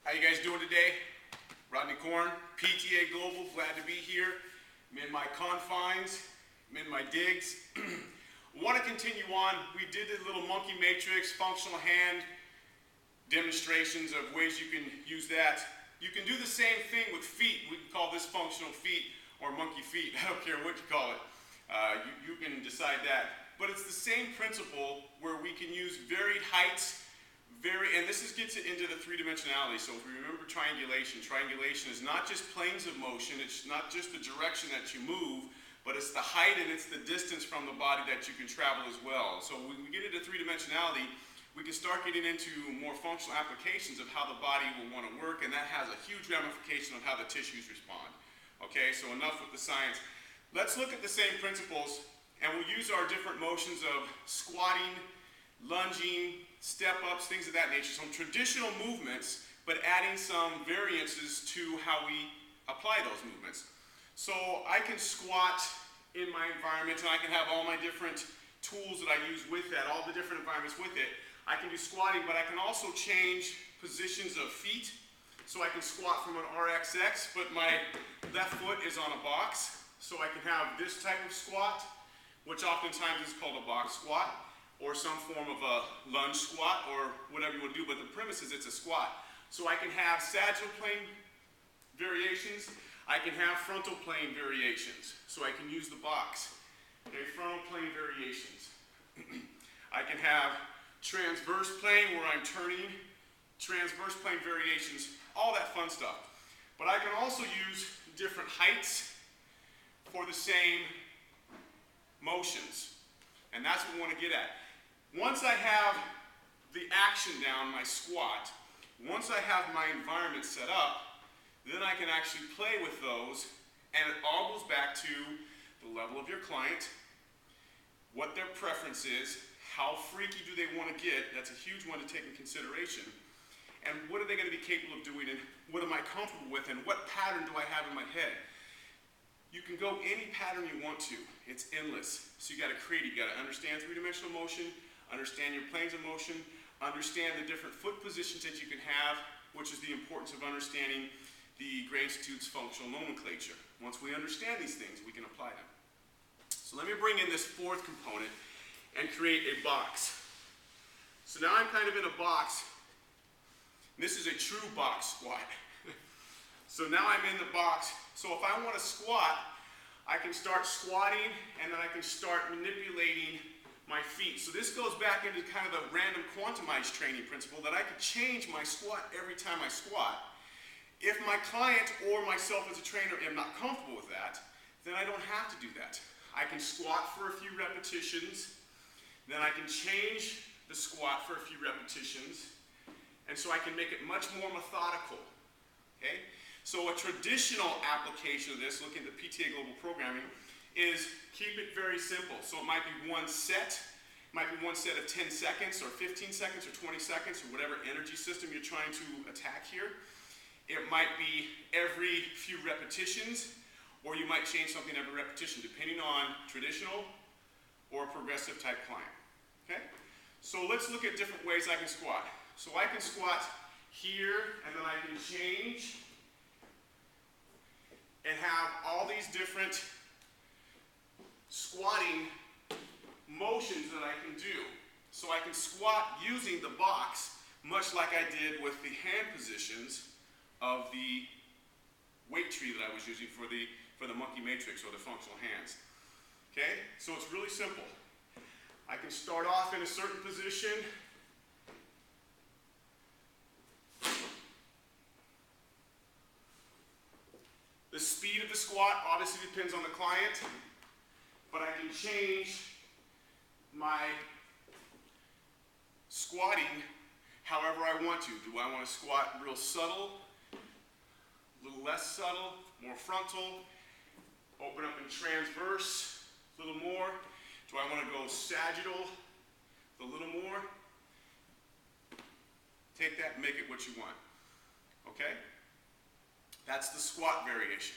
How you guys doing today? Rodney Korn, PTA Global, glad to be here. I'm in my confines, I'm in my digs. Want to continue on. We did a little monkey matrix, functional hand demonstrations of ways you can use that. You can do the same thing with feet. We can call this functional feet or monkey feet. I don't care what you call it. You can decide that. But it's the same principle where we can use varied heights, and this gets it into the three-dimensionality. So if we remember triangulation is not just planes of motion, it's not just the direction that you move, but it's the height and it's the distance from the body that you can travel as well. So when we get into three-dimensionality, we can start getting into more functional applications of how the body will want to work, and that has a huge ramification on how the tissues respond. Okay, so enough with the science. Let's look at the same principles, and we'll use our different motions of squatting, lunging, step-ups, things of that nature. Some traditional movements, but adding some variances to how we apply those movements. So I can squat in my environment, and I can have all my different tools that I use with that, all the different environments with it. I can do squatting, but I can also change positions of feet. So I can squat from an RXX, but my left foot is on a box. So I can have this type of squat, which oftentimes is called a box squat, or some form of a lunge squat, or whatever you want to do, but the premise is it's a squat. So I can have sagittal plane variations, I can have frontal plane variations, so I can use the box. Okay, frontal plane variations. I can have transverse plane where I'm turning, transverse plane variations, all that fun stuff. But I can also use different heights for the same motions. And that's what we want to get at. Once I have the action down, my squat, once I have my environment set up, then I can actually play with those, and it all goes back to the level of your client, what their preference is, how freaky do they want to get. That's a huge one to take in consideration. And what are they going to be capable of doing, and what am I comfortable with, and what pattern do I have in my head? You can go any pattern you want to. It's endless. So you got to create it. You got to understand three-dimensional motion, understand your planes of motion, understand the different foot positions that you can have, which is the importance of understanding the Gray Institute's functional nomenclature. Once we understand these things, we can apply them. So let me bring in this fourth component and create a box. So now I'm kind of in a box. This is a true box squat. So now I'm in the box. So if I want to squat, I can start squatting, and then I can start manipulating my feet. So this goes back into kind of the random quantumized training principle that I could change my squat every time I squat. If my client or myself as a trainer am not comfortable with that, then I don't have to do that. I can squat for a few repetitions, then I can change the squat for a few repetitions, and so I can make it much more methodical. Okay? So a traditional application of this, looking at the PTA Global Programming, is keep it very simple. So it might be one set. It might be one set of 10 seconds or 15 seconds or 20 seconds or whatever energy system you're trying to attack here. It might be every few repetitions, or you might change something every repetition depending on traditional or progressive type client. Okay? So let's look at different ways I can squat. So I can squat here, and then I can change and have all these different squatting motions that I can do. So I can squat using the box, much like I did with the hand positions of the weight tree that I was using for the monkey matrix or the functional hands. Okay? So it's really simple. I can start off in a certain position. The speed of the squat obviously depends on the client, but I can change my squatting however I want to. Do I want to squat real subtle, a little less subtle, more frontal, open up in transverse, a little more? Do I want to go sagittal, a little more? Take that and make it what you want. Okay? That's the squat variation.